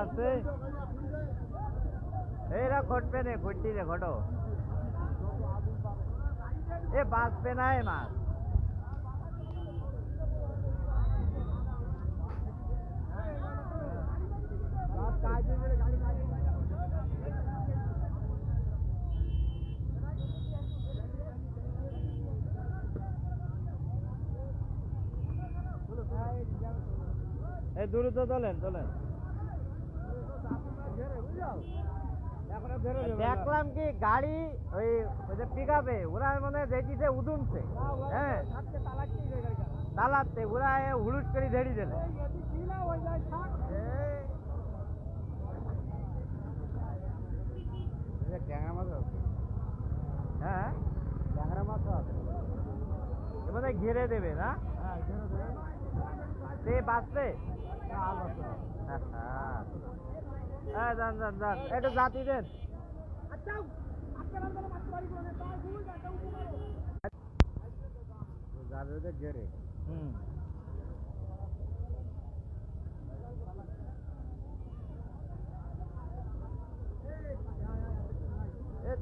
আছে এরা ঘটবে না ঘটতি রে ঘটো এ বাঁচবে না এ মাছ এই দ্রুত চলেন চলেন দেখলাম কি গাড়ি ওই যে পিক আপে ওরা মানে দেখছে উদুমছে হ্যাঁ তালাতে ওরা হুলুস করে ধেড়ি দিলে ট্যাংরা মাছ আছে হ্যাঁ ট্যাংরা মাছ আছে মানে ঘিরে দেবে না সে বাঁচবে হ্যাঁ যান যান যান একটু জাতি দেন ঘেরে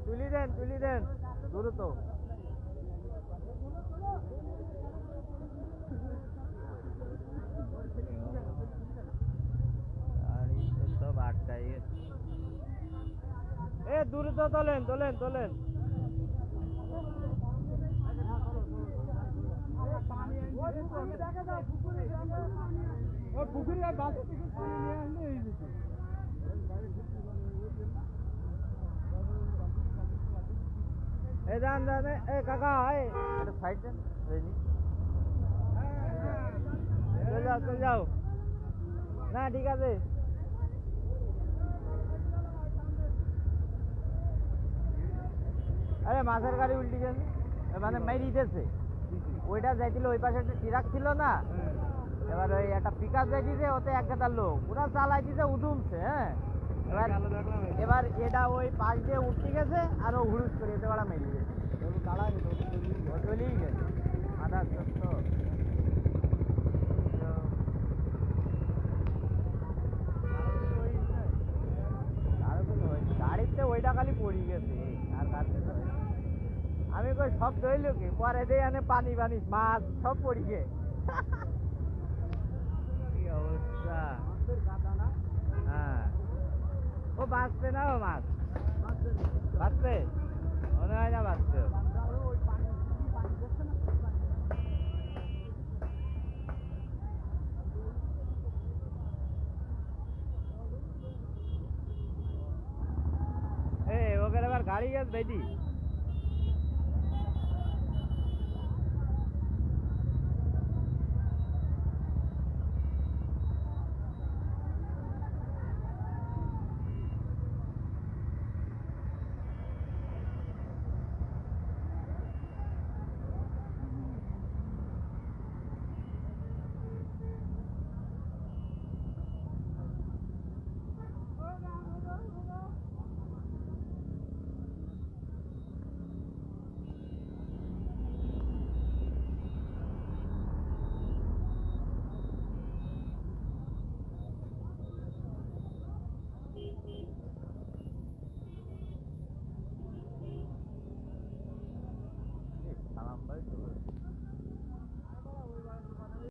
তুলি দেন দ্রুত সব আটকাই দ্রুত তোলেন পুকুরে যান কাকা সাইড দেন চল যাও না ঠিক আছে আরে মাছের গাড়ি উল্টি গেছে মানে মেরি দিতেছে ওইটা যাইছিল ওই পাশে একটা ট্রাক ছিল না এবার ওই একটা পিক আপ যাইছে ওতে এক গাদার লোক ওরা চালাই দিছে উঠুমছে হ্যাঁ এবার এটা ওই পাশ দিয়ে উঠতে গেছে আর ও হুড়ুস করে এতে বেড়া মেরি গেছে চলেই গেছে আধা সত্য গাড়িতে ওইটা খালি পড়ি গেছে আর আমি কই সব ধরল কি পরে দিয়ে আনে পানি মাছ সব পড়ি গে কি অবস্থা হ্যাঁ ও বাঁচবে না ও মাছ বাঁচবে মনে হয় না বাঁচবে ওকে এবার গাড়ি গেছে ভাইটি